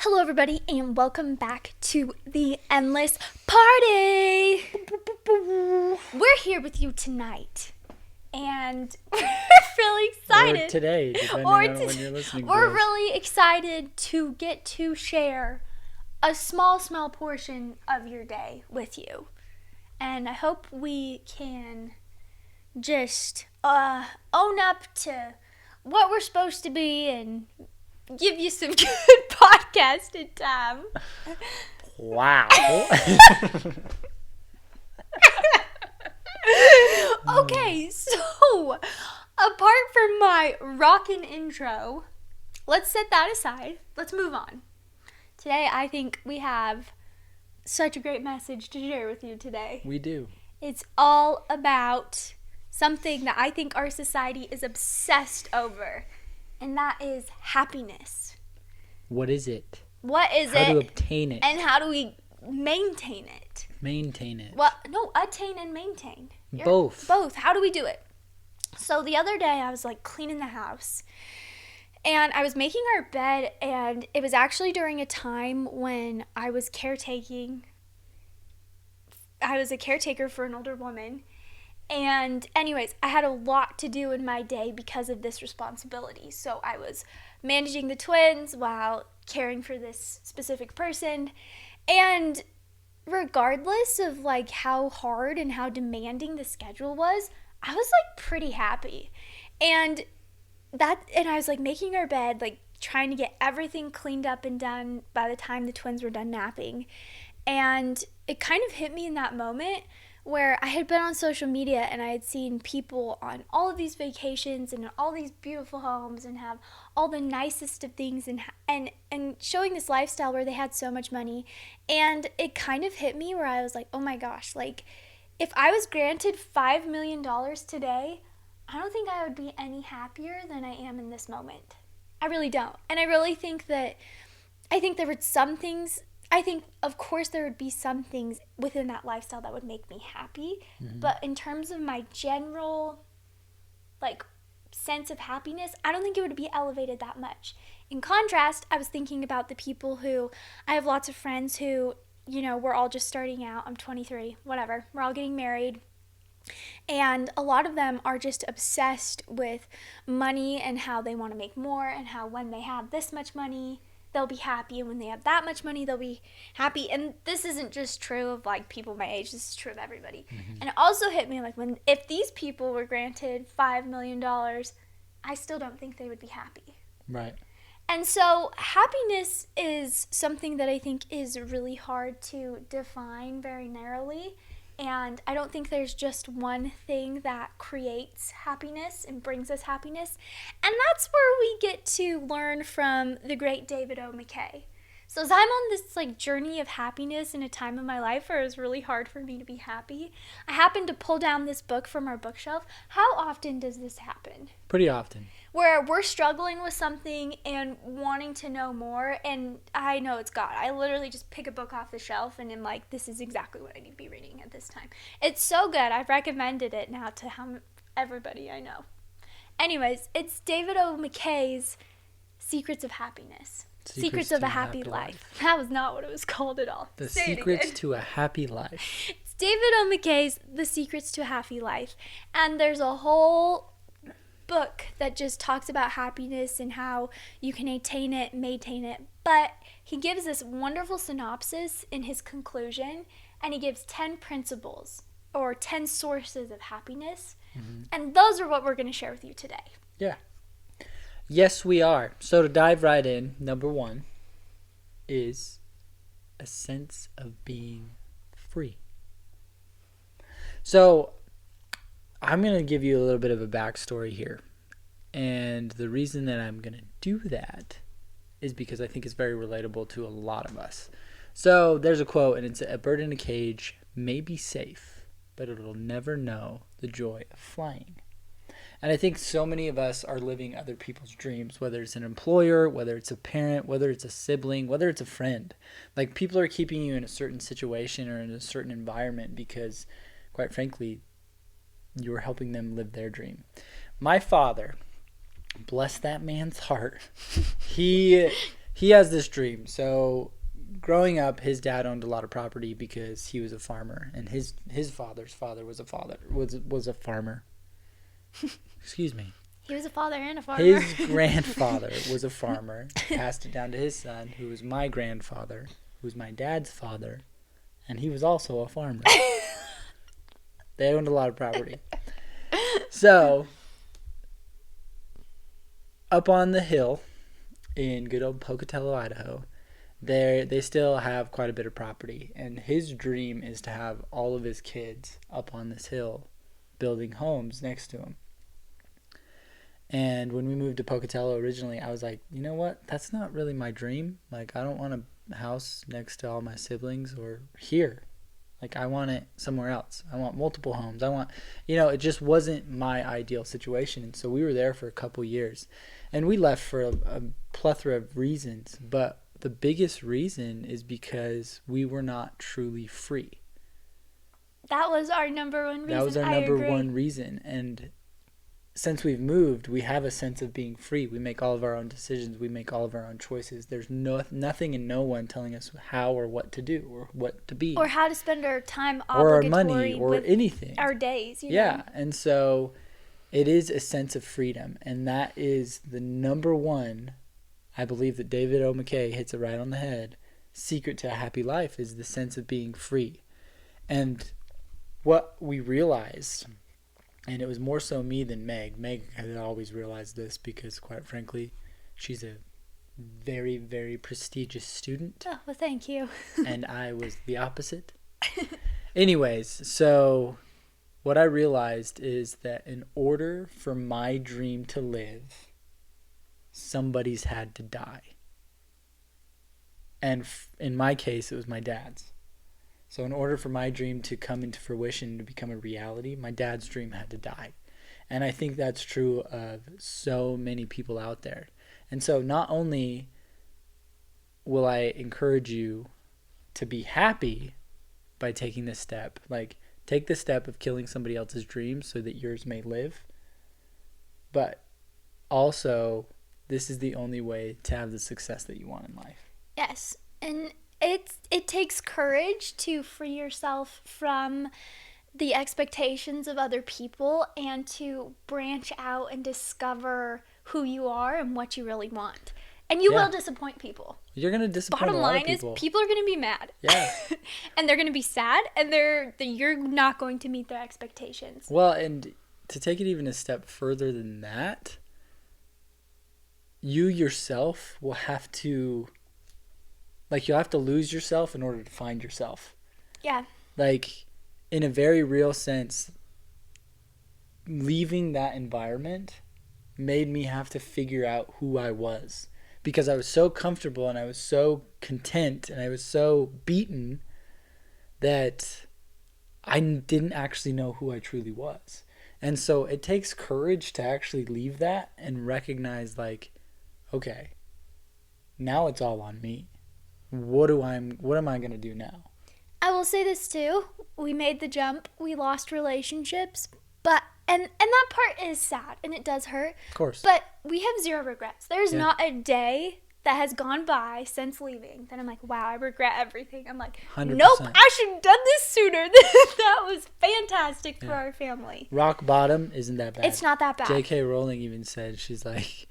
Hello, everybody, and welcome back to the Endless Party. We're here with you tonight, and we're really excited. Or today, depending on when you're listening to We're this. really excited to get to share a small portion of your day with you. And I hope we can just own up to what we're supposed to be and give you some good podcasting time. Wow. Okay, so apart from my rockin' intro, let's set that aside. Let's move on. Today, I think we have such a great message to share with you today. We do. It's all about something that I think our society is obsessed over, and that is happiness. What is it? What is How it? to obtain it. And how do we maintain it? Maintain it. Well, no, attain and maintain. Both. Both. How do we do it? So the other day I was like cleaning the house and I was making our bed, and it was actually during a time when I was caretaking. I was a caretaker for an older woman. And anyways, I had a lot to do in my day because of this responsibility. So I was managing the twins while caring for this specific person. And regardless of like how hard and how demanding the schedule was, I was like pretty happy. And I was like making our bed, like trying to get everything cleaned up and done by the time the twins were done napping. And it kind of hit me in that moment where I had been on social media and I had seen people on all of these vacations and in all these beautiful homes and have all the nicest of things and showing this lifestyle where they had so much money. And it kind of hit me where I was like, oh my gosh, like if I was granted $5 million today, I don't think I would be any happier than I am in this moment. I really don't. And I really think there were some things. I think, of course, there would be some things within that lifestyle that would make me happy. Mm-hmm. But in terms of my general, like, sense of happiness, I don't think it would be elevated that much. In contrast, I was thinking about the people who, I have lots of friends who, you know, we're all just starting out. I'm 23, whatever. We're all getting married. And a lot of them are just obsessed with money and how they want to make more and how when they have this much money, they'll be happy, and when they have that much money, they'll be happy. And this isn't just true of like people my age, this is true of everybody. Mm-hmm. And it also hit me like if these people were granted $5 million, I still don't think they would be happy. Right. And so happiness is something that I think is really hard to define very narrowly. And I don't think there's just one thing that creates happiness and brings us happiness. And that's where we get to learn from the great David O. McKay. So as I'm on this like journey of happiness in a time of my life where it was really hard for me to be happy, I happened to pull down this book from our bookshelf. How often does this happen? Pretty often. Where we're struggling with something and wanting to know more, and I know it's God. I literally just pick a book off the shelf and I'm like, this is exactly what I need to be reading at this time. It's so good. I've recommended it now to everybody I know. Anyways, it's David O. McKay's Secrets of Happiness. Secrets of a Happy Life. That was not what it was called at all. The Secrets to a Happy Life. It's David O. McKay's The Secrets to a Happy Life. And there's a whole book that just talks about happiness and how you can attain it, maintain it. But he gives this wonderful synopsis in his conclusion, and he gives 10 principles or 10 sources of happiness. Mm-hmm. And those are what we're going to share with you today. Yeah. Yes, we are. So to dive right in, number one is a sense of being free. So I'm going to give you a little bit of a backstory here. And the reason that I'm going to do that is because I think it's very relatable to a lot of us. So there's a quote, and it's, "A bird in a cage may be safe, but it'll never know the joy of flying." And I think so many of us are living other people's dreams, whether it's an employer, whether it's a parent, whether it's a sibling, whether it's a friend. Like, people are keeping you in a certain situation or in a certain environment because, quite frankly, you're helping them live their dream. My father, bless that man's heart, he he has this dream. So growing up, his dad owned a lot of property because he was a farmer, and his father's father was a farmer. Excuse me. He was a father and a farmer. His grandfather was a farmer, passed it down to his son, who was my grandfather, who was my dad's father, and he was also a farmer. They owned a lot of property. So, up on the hill in good old Pocatello, Idaho, they still have quite a bit of property, and his dream is to have all of his kids up on this hill building homes next to him. And when we moved to Pocatello originally, I was like, you know what? That's not really my dream. Like, I don't want a house next to all my siblings or here. Like, I want it somewhere else. I want multiple homes. It just wasn't my ideal situation. And so we were there for a couple years. And we left for a plethora of reasons. But the biggest reason is because we were not truly free. That was our number one reason. That was our number one reason. And since we've moved, we have a sense of being free. We make all of our own decisions. We make all of our own choices. There's nothing and no one telling us how or what to do or what to be. Or how to spend our time or our money or anything. Our days. Yeah. And so it is a sense of freedom. And that is the number one, I believe that David O. McKay hits it right on the head, secret to a happy life is the sense of being free. And what we realized, and it was more so me than Meg. Meg had always realized this because, quite frankly, she's a very, very prestigious student. Oh, well, thank you. And I was the opposite. Anyways, so what I realized is that in order for my dream to live, somebody's had to die. And in my case, it was my dad's. So in order for my dream to come into fruition, to become a reality, my dad's dream had to die. And I think that's true of so many people out there. And so not only will I encourage you to be happy by taking this step, like take the step of killing somebody else's dream so that yours may live, but also this is the only way to have the success that you want in life. Yes, and it takes courage to free yourself from the expectations of other people and to branch out and discover who you are and what you really want. And you will disappoint people. You're going to disappoint a lot of people. Bottom line is people are going to be mad. Yeah. And they're going to be sad, and you're not going to meet their expectations. Well, and to take it even a step further than that, you yourself will have to, you'll have to lose yourself in order to find yourself. Yeah. Like, in a very real sense, leaving that environment made me have to figure out who I was. Because I was so comfortable and I was so content and I was so beaten that I didn't actually know who I truly was. And so it takes courage to actually leave that and recognize, okay, now it's all on me. What am I going to do now? I will say this too. We made the jump. We lost relationships, but and that part is sad and it does hurt. Of course. But we have zero regrets. There's not a day that has gone by since leaving that I'm like, wow, I regret everything. I'm like, 100%. Nope, I should have done this sooner. That was fantastic for our family. Rock bottom isn't that bad. It's not that bad. J.K. Rowling even said, she's like,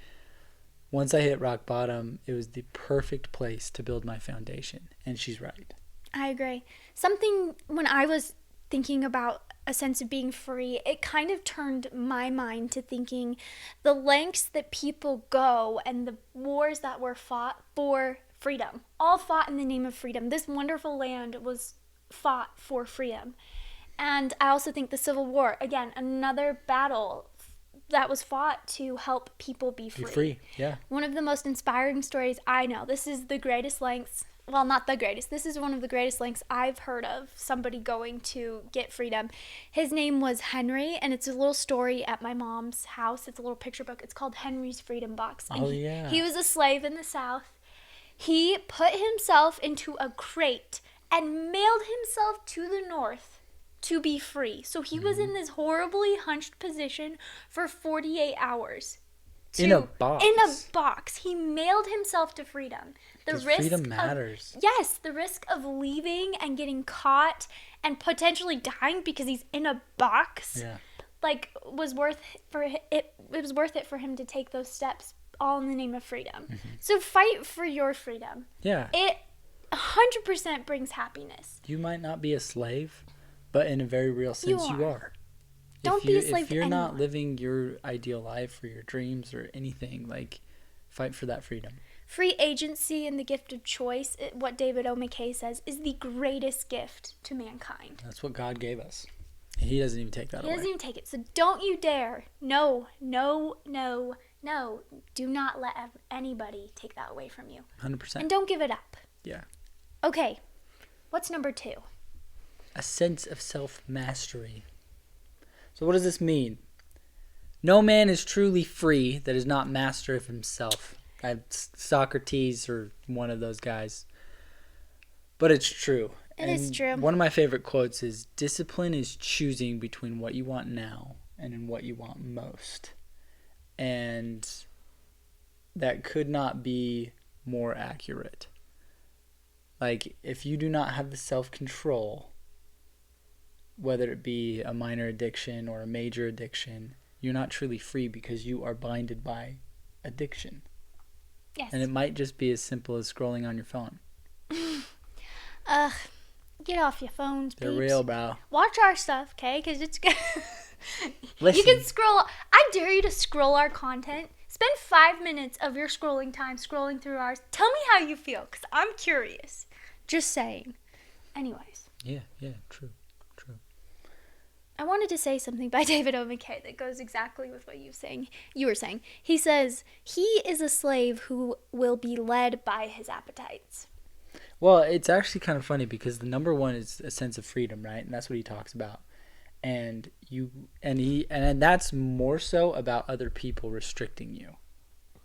once I hit rock bottom, it was the perfect place to build my foundation. And she's right. I agree. Something, when I was thinking about a sense of being free, it kind of turned my mind to thinking the lengths that people go and the wars that were fought for freedom, all fought in the name of freedom. This wonderful land was fought for freedom. And I also think the Civil War, again, another battle that was fought to help people be free. Be free, yeah. One of the most inspiring stories I know. This is the greatest lengths. Well, not the greatest. This is one of the greatest lengths I've heard of somebody going to get freedom. His name was Henry, and it's a little story at my mom's house. It's a little picture book. It's called Henry's Freedom Box. And he was a slave in the South. He put himself into a crate and mailed himself to the North to be free. So he was in this horribly hunched position for 48 hours In a box. In a box. He mailed himself to freedom. Because freedom matters. Yes, the risk of leaving and getting caught and potentially dying because he's in a box. Yeah. Like, was worth it was worth it for him to take those steps all in the name of freedom. Mm-hmm. So fight for your freedom. Yeah. It 100% brings happiness. You might not be a slave, but in a very real sense you are. Don't be a slave if to you're anyone. not living your ideal life or your dreams or anything, like, fight for that freedom. Free agency and the gift of choice, what David O. McKay says, is the greatest gift to mankind. That's what God gave us. He doesn't even take that away. He doesn't even take it. So don't you dare. No, no, no, no. Do not let anybody take that away from you. 100%. And don't give it up. Yeah. Okay. What's number 2? A sense of self-mastery. So what does this mean? No man is truly free that is not master of himself. Socrates or one of those guys. But it's true. It is true. One of my favorite quotes is, discipline is choosing between what you want now and in what you want most. And that could not be more accurate. Like, if you do not have the self-control, whether it be a minor addiction or a major addiction, you're not truly free because you are blinded by addiction. Yes. And it might just be as simple as scrolling on your phone. Get off your phones, They're peeps. real, bro. Watch our stuff, okay? Because it's good. Listen. You can scroll. I dare you to scroll our content. Spend 5 minutes of your scrolling time scrolling through ours. Tell me how you feel, because I'm curious. Just saying. Anyways. Yeah, true. I wanted to say something by David O. McKay that goes exactly with what you were saying. He says, he is a slave who will be led by his appetites. Well, it's actually kind of funny because the number one is a sense of freedom, right? And that's what he talks about. And that's more so about other people restricting you.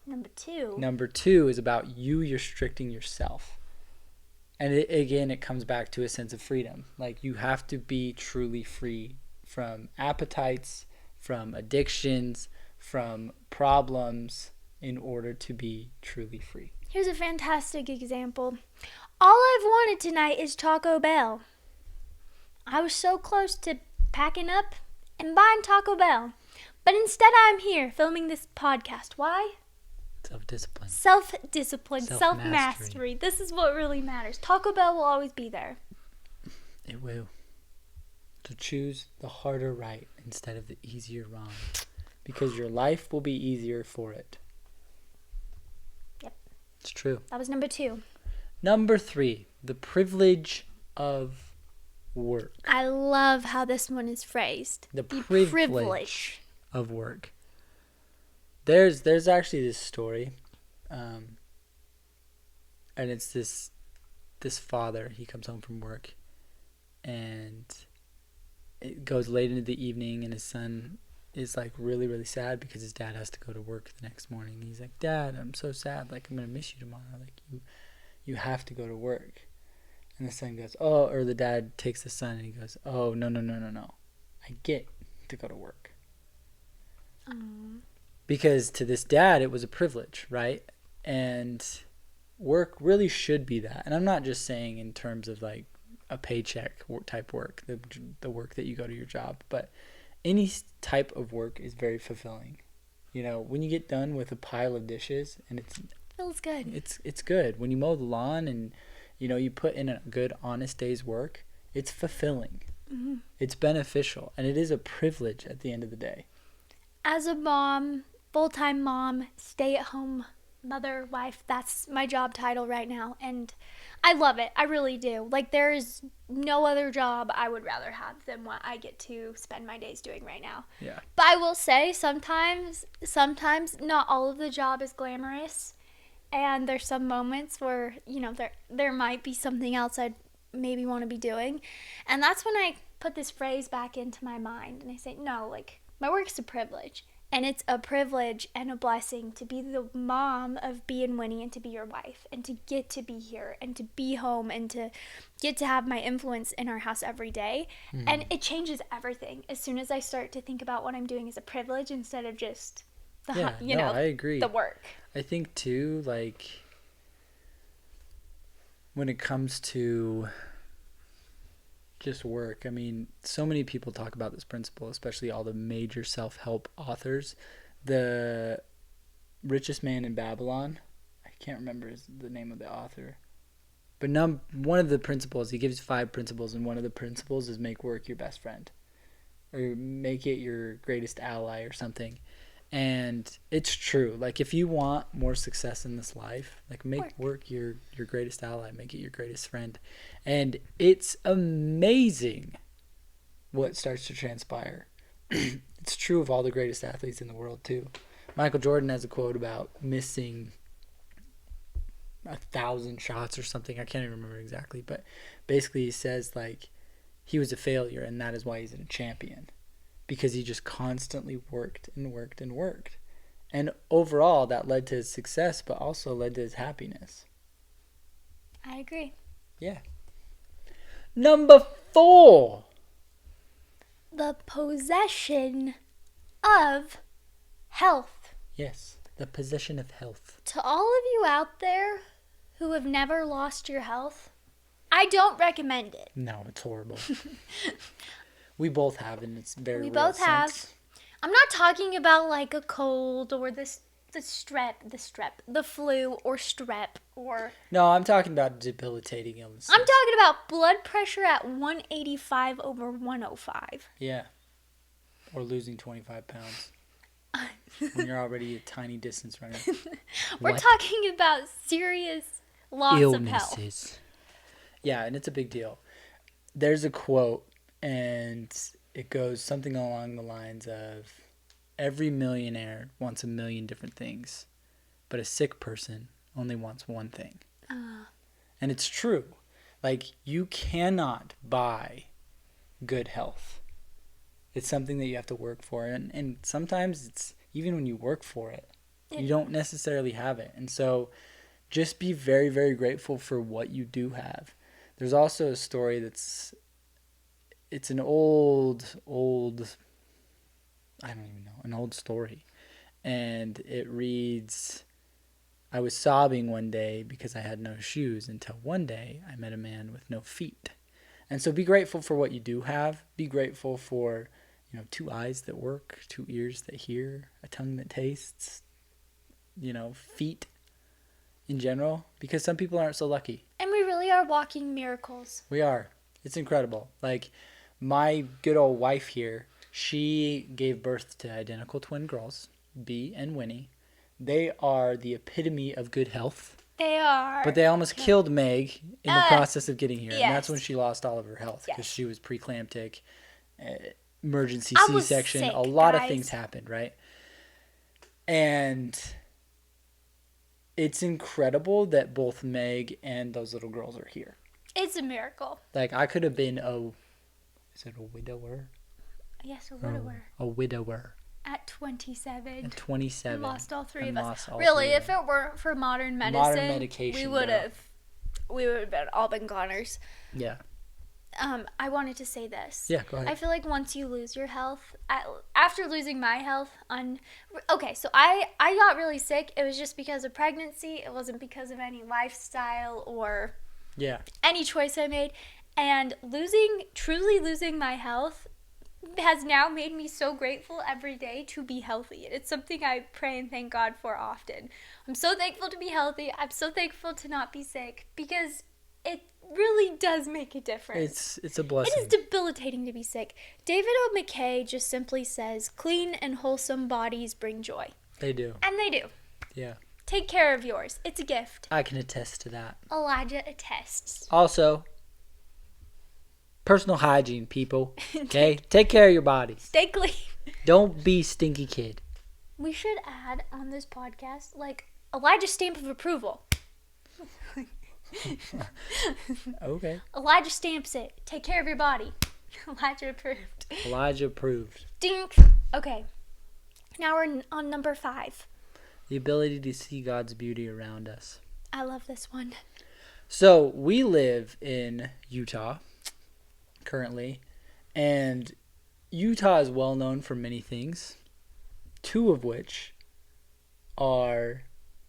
Number two is about you restricting yourself. And it comes back to a sense of freedom. Like, you have to be truly free from appetites, from addictions, from problems in order to be truly free. Here's a fantastic example. All I've wanted tonight is Taco Bell. I was so close to packing up and buying Taco Bell. But instead I'm here filming this podcast. Why? Self-discipline. Self-mastery. This is what really matters. Taco Bell will always be there. It will. To choose the harder right instead of the easier wrong. Because your life will be easier for it. Yep. It's true. That was number 2. Number 3, the privilege of work. I love how this one is phrased. The privilege of work. There's actually this story, and it's this father. He comes home from work, and it goes late into the evening, and his son is like really, really sad because his dad has to go to work the next morning. He's like, "Dad, I'm so sad. Like, I'm gonna miss you tomorrow. Like, you have to go to work." And the son goes, "Oh," or the dad takes the son and he goes, "Oh, no. I get to go to work." Because to this dad, it was a privilege, right? And work really should be that. And I'm not just saying in terms of like a paycheck type work, the work that you go to your job, but any type of work is very fulfilling. You know, when you get done with a pile of dishes and Feels good. It's good. When you mow the lawn and, you know, you put in a good, honest day's work, it's fulfilling. Mm-hmm. It's beneficial. And it is a privilege at the end of the day. As a mom, full-time mom, stay-at-home mother, wife, that's my job title right now. And I love it. I really do. Like, there is no other job I would rather have than what I get to spend my days doing right now. Yeah. But I will say sometimes not all of the job is glamorous. And there's some moments where, you know, there might be something else I'd maybe want to be doing. And that's when I put this phrase back into my mind. And I say, no, like, my work's a privilege. And it's a privilege and a blessing to be the mom of B and Winnie and to be your wife. And to get to be here and to be home and to get to have my influence in our house every day. And it changes everything as soon as I start to think about what I'm doing as a privilege instead of just Yeah, no, I agree. the work. I think too, like, when it comes to just work, I mean, so many people talk about this principle, especially all the major self-help authors. The richest man in Babylon, I can't remember the name of the author, but one of the principles, he gives 5 principles, and one of the principles is make work your best friend, or make it your greatest ally or something. And it's true. Like, if you want more success in this life, like, make work your greatest ally, make it your greatest friend. And it's amazing what starts to transpire. It's true of all the greatest athletes in the world too. Michael Jordan has a quote about missing 1,000 shots or something. I can't even remember exactly, but basically he says, like, he was a failure, and that is why he's a champion. Because he just constantly worked and worked and worked. And overall, that led to his success, but also led to his happiness. I agree. Yeah. Number 4. The possession of health. Yes, the possession of health. To all of you out there who have never lost your health, I don't recommend it. No, it's horrible. We both have, and it's very. We both have. I'm not talking about like a cold or the flu or strep or. No, I'm talking about debilitating illnesses. I'm talking about blood pressure at 185 over 105. Yeah, or losing 25 pounds when you're already a tiny distance runner. We're talking about serious loss of health. Yeah, and it's a big deal. There's a quote, and it goes something along the lines of, every millionaire wants a million different things, but a sick person only wants one thing. And it's true. Like, you cannot buy good health. It's something that you have to work for. And sometimes it's, even when you work for it, you don't necessarily have it. And so just be very, very grateful for what you do have. There's also a story it's an old, I don't even know, an old story. And it reads, I was sobbing one day because I had no shoes until one day I met a man with no feet. And so be grateful for what you do have. Be grateful for, 2 eyes that work, 2 ears that hear, a tongue that tastes, feet in general, because some people aren't so lucky. And we really are walking miracles. We are. It's incredible. Like, my good old wife here, she gave birth to identical twin girls, Bee and Winnie. They are the epitome of good health. They are. But they almost killed Meg in the process of getting here. Yes. And that's when she lost all of her health, because she was preeclamptic, emergency I C-section. was sick, a lot guys. of things happened, right? And it's incredible that both Meg and those little girls are here. It's a miracle. Like, I could have been is it a widower? Yes, a widower. A widower. At 27. At 27. And lost all 3 And of us. lost all Really, 3 of if them. it weren't for modern medicine, Modern medication, we would have all been goners. Yeah. I wanted to say this. Yeah, go ahead. I feel like once you lose your health, after losing my health, so I got really sick. It was just because of pregnancy. It wasn't because of any lifestyle or any choice I made. And truly losing my health has now made me so grateful every day to be healthy. It's something I pray and thank God for often. I'm so thankful to be healthy. I'm so thankful to not be sick, because it really does make a difference. It's a blessing. It is debilitating to be sick. David O. McKay just simply says, clean and wholesome bodies bring joy. They do. And they do. Yeah. Take care of yours. It's a gift. I can attest to that. Elijah attests. Also, personal hygiene, people. Okay? Take care of your bodies. Stay clean. Don't be stinky kid. We should add on this podcast, like, Elijah's stamp of approval. Okay. Elijah stamps it. Take care of your body. Elijah approved. Elijah approved. Dink. Okay. Now we're on number 5. The ability to see God's beauty around us. I love this one. So, we live in Utah currently, and Utah is well known for many things, 2 of which are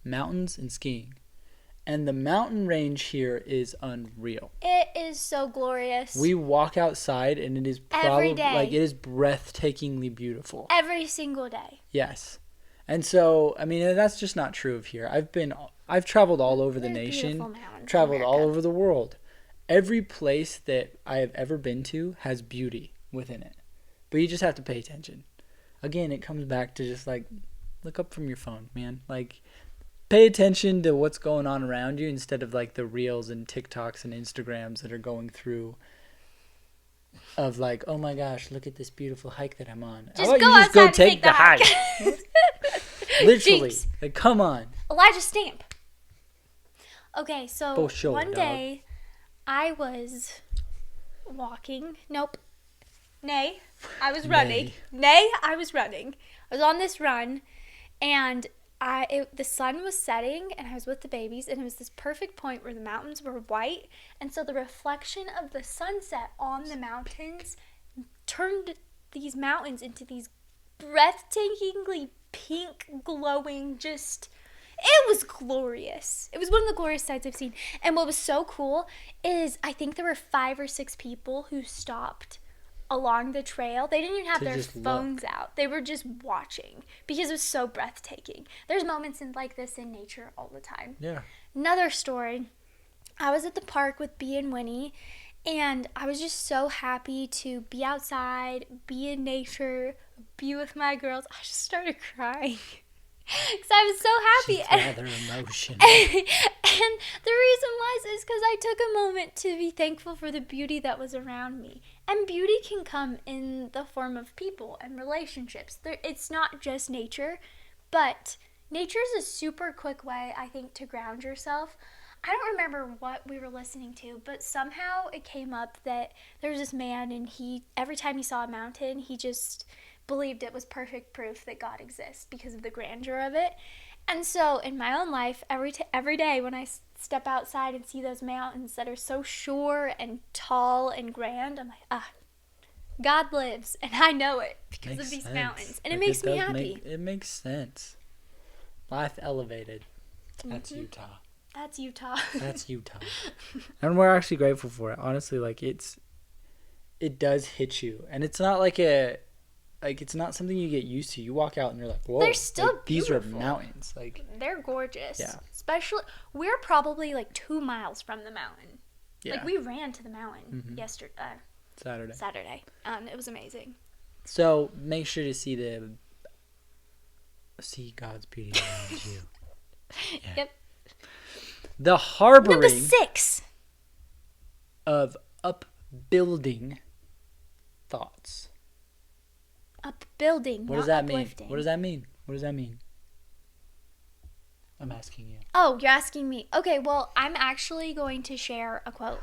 mountains and skiing. And the mountain range here is unreal. It is so glorious. We walk outside and it is Every probably day. like it is breathtakingly beautiful. Every single day. Yes. And so, I mean, that's just not true of here. I've traveled all over the There's nation, beautiful mountains traveled in all America. over the world. Every place that I have ever been to has beauty within it. But you just have to pay attention. Again, it comes back to just like look up from your phone, man. Like pay attention to what's going on around you instead of like the reels and TikToks and Instagrams that are going through of like, oh my gosh, look at this beautiful hike that I'm on. Just How about go you just go outside and take the hike? Literally. Jinx. Like, come on. Elijah Stamp. Okay, so For sure, one dog. day I was walking. Nope. Nay. I was running. Nay, I was running. I was on this run, and the sun was setting, and I was with the babies, and it was this perfect point where the mountains were white, and so the reflection of the sunset on the mountains turned these mountains into these breathtakingly pink, glowing, just... It was glorious. It was one of the glorious sights I've seen. And what was so cool is I think there were 5 or 6 people who stopped along the trail. They didn't even have To their just phones out. They were just watching because it was so breathtaking. There's moments like this in nature all the time. Yeah. Another story. I was at the park with Bea and Winnie, and I was just so happy to be outside, be in nature, be with my girls. I just started crying. Because I was so happy. She's rather emotional. And the reason was is because I took a moment to be thankful for the beauty that was around me. And beauty can come in the form of people and relationships. It's not just nature, but nature is a super quick way, I think, to ground yourself. I don't remember what we were listening to, but somehow it came up that there was this man, and every time he saw a mountain, he just believed it was perfect proof that God exists because of the grandeur of it. And so in my own life, every day when I step outside and see those mountains that are so sure and tall and grand, I'm like, God lives, and I know it because of these mountains. And it makes me happy. It makes sense. Life elevated. That's Utah. That's Utah. That's Utah. And we're actually grateful for it. Honestly, like it does hit you. And it's not it's not something you get used to. You walk out and you're like, whoa. They're still these are beautiful. mountains. Like They're gorgeous. Yeah. Especially, we're probably like 2 miles from the mountain. yeah. Like we ran to the mountain Saturday. It was amazing. So make sure to see God's beauty around you. Yeah. Yep. The harboring Number 6. of upbuilding thoughts. Upbuilding. What does that mean? What does that mean? What does that mean? I'm asking you. Oh, you're asking me. Okay, well, I'm actually going to share a quote.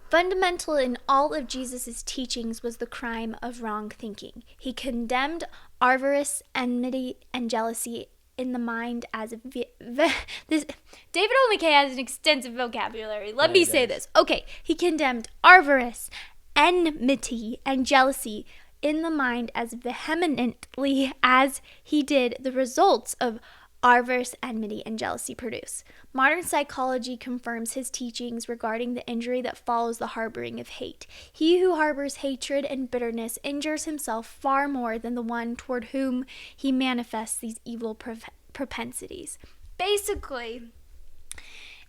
Fundamental in all of Jesus' teachings was the crime of wrong thinking. He condemned avarice, enmity, and jealousy in the mind as this. David O. McKay has an extensive vocabulary. Let me say this. Okay, he condemned avarice, enmity, and jealousy in the mind as vehemently as he did the results of avarice, enmity, and jealousy produce. Modern psychology confirms his teachings regarding the injury that follows the harboring of hate. He who harbors hatred and bitterness injures himself far more than the one toward whom he manifests these evil propensities. Basically,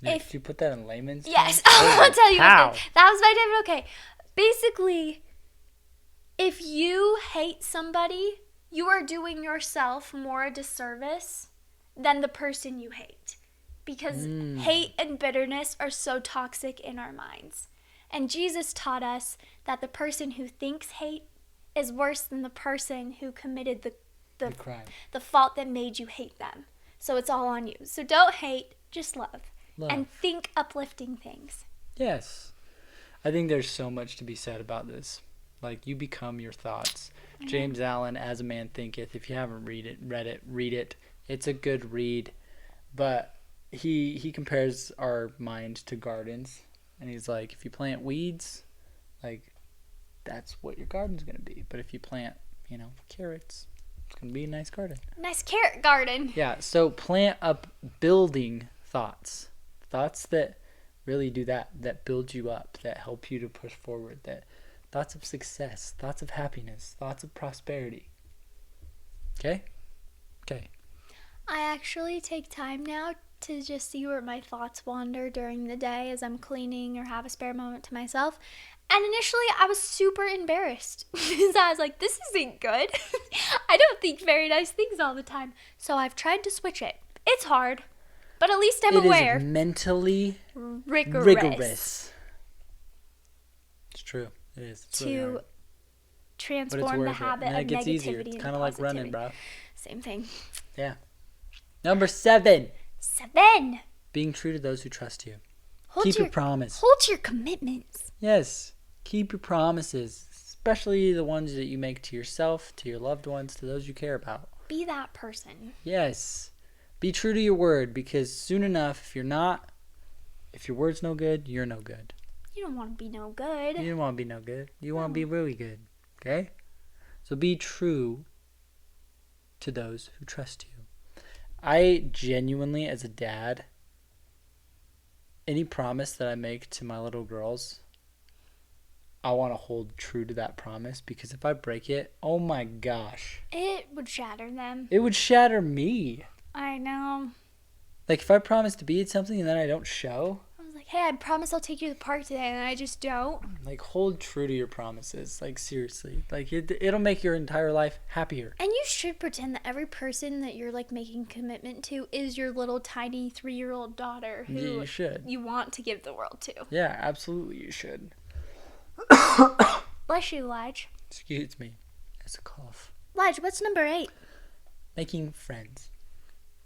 Did you put that in layman's yes, terms? I'll tell you How? what that was by David. Okay, basically, if you hate somebody, you are doing yourself more a disservice than the person you hate. Because hate and bitterness are so toxic in our minds. And Jesus taught us that the person who thinks hate is worse than the person who committed the crime. The fault that made you hate them. So it's all on you. So don't hate, just love. And think uplifting things. Yes. I think there's so much to be said about this. Like, you become your thoughts. Mm-hmm. James Allen, As a Man Thinketh. If you haven't read it. It's a good read. But he compares our mind to gardens. And he's like, if you plant weeds, like, that's what your garden's going to be. But if you plant, carrots, It's going to be a nice garden. Nice carrot garden. Yeah, so plant up building thoughts. Thoughts that really do that build you up, that help you to push forward, that thoughts of success, thoughts of happiness, thoughts of prosperity. Okay? Okay. I actually take time now to just see where my thoughts wander during the day as I'm cleaning or have a spare moment to myself. And initially, I was super embarrassed because I was like, this isn't good. I don't think very nice things all the time. So I've tried to switch it. It's hard, but at least I'm aware. It is mentally rigorous. It's true. It is. It's to really hard. transform the habit and of it gets negativity easier. It's kind of like running, bro. Same thing. Yeah. Number 7. 7. Being true to those who trust you. Keep your promise. Hold your commitments. Yes. Keep your promises, especially the ones that you make to yourself, to your loved ones, to those you care about. Be that person. Yes. Be true to your word, because soon enough, if your word's no good, you're no good. You don't want to be no good. You don't want to be no good. You want to be really good. Okay? So be true to those who trust you. I genuinely, as a dad, any promise that I make to my little girls, I want to hold true to that promise, because if I break it, oh my gosh. It would shatter them. It would shatter me. I know. Like, if I promise to be at something and then I don't show. I was like, hey, I promise I'll take you to the park today, and I just don't. Like, hold true to your promises. Like, seriously. Like, it'll make your entire life happier. And you should pretend that every person that you're, like, making commitment to is your little tiny 3-year-old daughter who you should. You want to give the world to. Yeah, absolutely you should. Bless you, Lige. Excuse me. It's a cough. Lige, what's number 8? Making friends.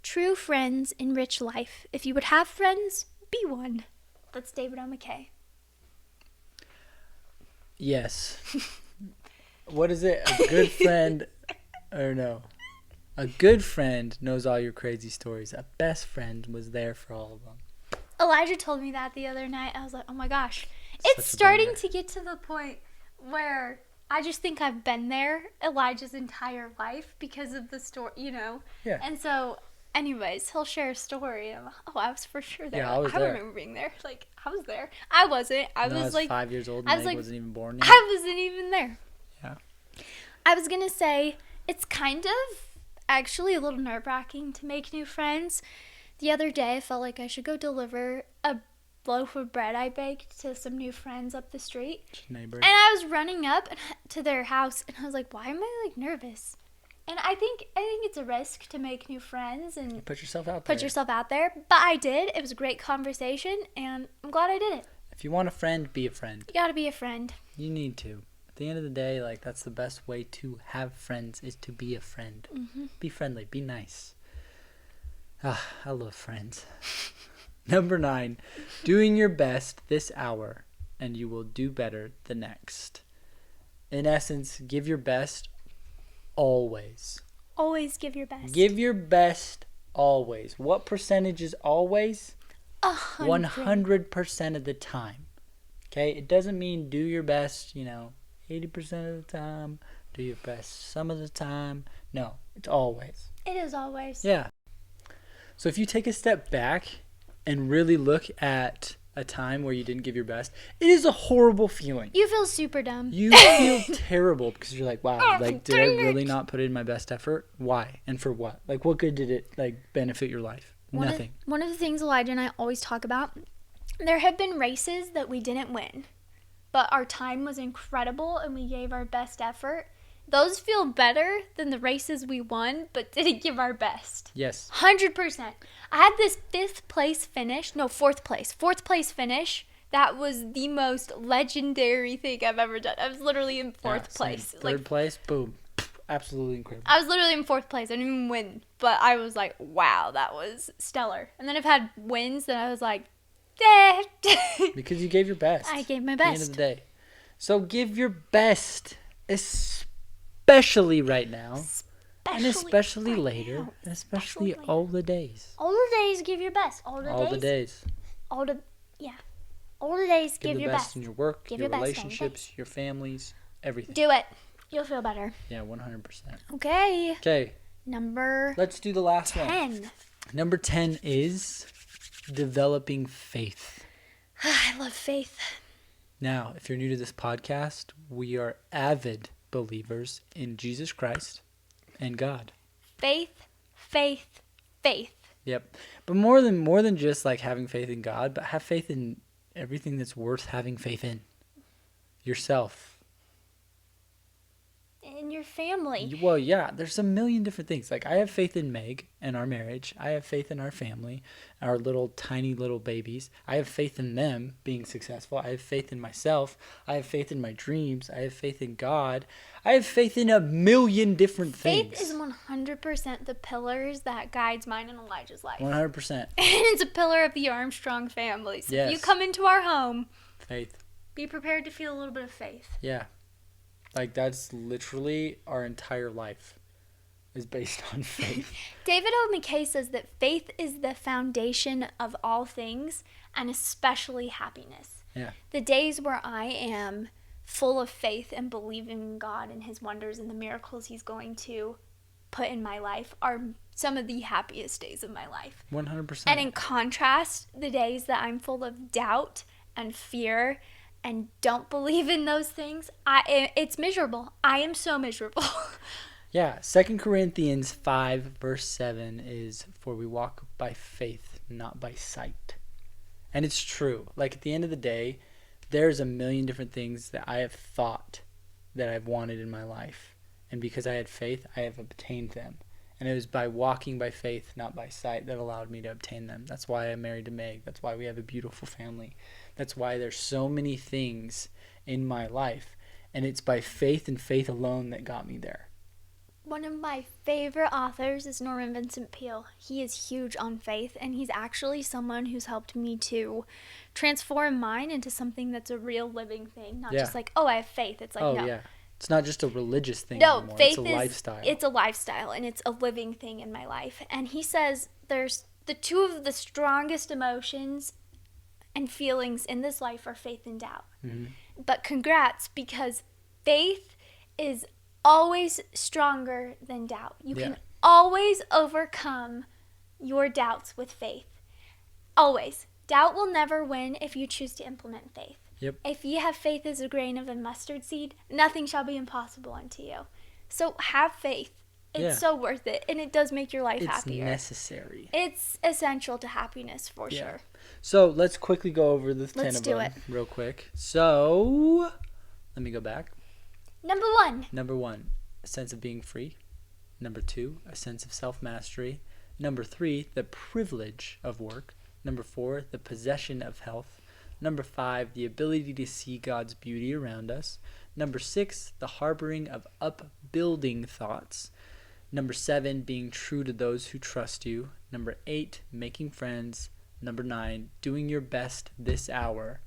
True friends enrich life. If you would have friends, be one. That's David O. McKay. Yes. What is it? A good friend, or no? A good friend knows all your crazy stories. A best friend was there for all of them. Elijah told me that the other night. I was like, oh my gosh. It's starting to get to the point where I just think I've been there Elijah's entire life because of the story, you know? Yeah. And so, anyways, he'll share a story. And I'm like, oh, I was for sure there. Yeah, I was there. remember being there. Like, I was there. I wasn't. I was like 5 years old and I wasn't even born yet. I wasn't even there. Yeah. I was going to say, it's kind of actually a little nerve-wracking to make new friends. The other day, I felt like I should go deliver a loaf of bread I baked to some new friends up the street. Neighbor. And I was running up to their house, and I was like, why am I, like, nervous? And I think it's a risk to make new friends and you put yourself out there. But I did. It was a great conversation, and I'm glad I did it. If you want a friend, be a friend. You gotta be a friend. You need to. At the end of the day, like, that's the best way to have friends, is to be a friend. Mm-hmm. Be friendly. Be nice. I love friends. Number 9, doing your best this hour, and you will do better the next. In essence, give your best always. Always give your best. Give your best always. What percentage is always? 100% of the time. Okay? It doesn't mean do your best, 80% of the time. Do your best some of the time. No, it's always. It is always. Yeah. So if you take a step back and really look at a time where you didn't give your best, it is a horrible feeling. You feel super dumb. You feel terrible because you're like, wow, like, did I really not put in my best effort? Why? And for what? Like, what good did it, like, benefit your life? Nothing. One of the things Elijah and I always talk about, there have been races that we didn't win, but our time was incredible and we gave our best effort. Those feel better than the races we won but didn't give our best. Yes. 100%. I had this fourth place finish. That was the most legendary thing I've ever done. I was literally in fourth place. Third place, boom. Absolutely incredible. I was literally in fourth place. I didn't even win. But I was like, wow, that was stellar. And then I've had wins that I was like, eh. Because you gave your best. I gave my best. At the end of the day. So give your best, especially right now. And especially right later. Now. And especially all the days. All the days, give your best. All the days, give your best. In your work, your relationships, your families, everything. Do it. You'll feel better. Yeah, 100%. Okay. Okay. Number Let's do the last 10. one. Number 10 is developing faith. I love faith. Now, if you're new to this podcast, we are avid believers in Jesus Christ and God. Faith, faith, faith. Yep. But more than just like having faith in God, but have faith in everything that's worth having faith in. Yourself. In your family. Well, yeah, there's a million different things. Like, I have faith in Meg and our marriage. I have faith in our family, our tiny little babies. I have faith in them being successful. I have faith in myself. I have faith in my dreams. I have faith in God. I have faith in a million different things. Faith is 100% the pillars that guides mine and Elijah's life. 100%. And it's a pillar of the Armstrong family. So if you Yes. come into our home, Faith. be prepared to feel a little bit of faith. Yeah. Like, that's literally our entire life is based on faith. David O. McKay says that faith is the foundation of all things, and especially happiness. Yeah. The days where I am full of faith and believing in God and his wonders and the miracles he's going to put in my life are some of the happiest days of my life. 100%. And in contrast, the days that I'm full of doubt and fear and don't believe in those things, it's miserable. I am so miserable. Yeah, 2 Corinthians 5 verse 7 is, for we walk by faith, not by sight. And it's true. Like, at the end of the day, there's a million different things that I have thought that I've wanted in my life. And because I had faith, I have obtained them. And it was by walking by faith, not by sight, that allowed me to obtain them. That's why I'm married to Meg. That's why we have a beautiful family. That's why there's so many things in my life. And it's by faith and faith alone that got me there. One of my favorite authors is Norman Vincent Peale. He is huge on faith, and he's actually someone who's helped me to transform mine into something that's a real living thing. Not just like, oh, I have faith. It's like, no. Yeah. It's not just a religious thing No, anymore. faith It's a lifestyle. It's a lifestyle, and it's a living thing in my life. And he says there's the two of the strongest emotions and feelings in this life are faith and doubt. Mm-hmm. But congrats, because faith is always stronger than doubt. You can always overcome your doubts with faith. Always. Doubt will never win if you choose to implement faith. Yep. If you have faith as a grain of a mustard seed, nothing shall be impossible unto you. So have faith. It's so worth it, and it does make your life happier. It's necessary. It's essential to happiness for sure. So let's quickly go over the 10 Let's of do them it. real quick. So let me go back. Number 1. Number 1, a sense of being free. Number 2, a sense of self-mastery. Number 3, the privilege of work. Number 4, the possession of health. Number 5, the ability to see God's beauty around us. Number 6, the harboring of upbuilding thoughts. Number 7, being true to those who trust you. Number 8, making friends. Number 9, doing your best this hour.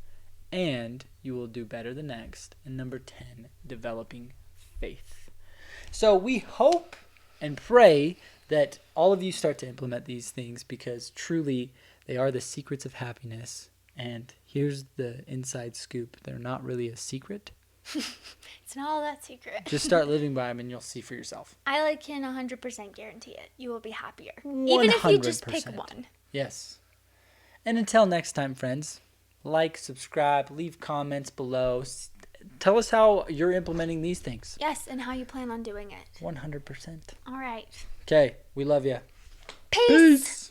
And you will do better the next. And number 10, developing faith. So we hope and pray that all of you start to implement these things, because truly they are the secrets of happiness. And here's the inside scoop. They're not really a secret. It's not all that secret. Just start living by them and you'll see for yourself. I can 100% guarantee it. You will be happier. 100%. Even if you just pick one. Yes. And until next time, friends, like, subscribe, leave comments below. Tell us how you're implementing these things. Yes, and how you plan on doing it. 100%. All right. Okay, we love you. Peace. Peace.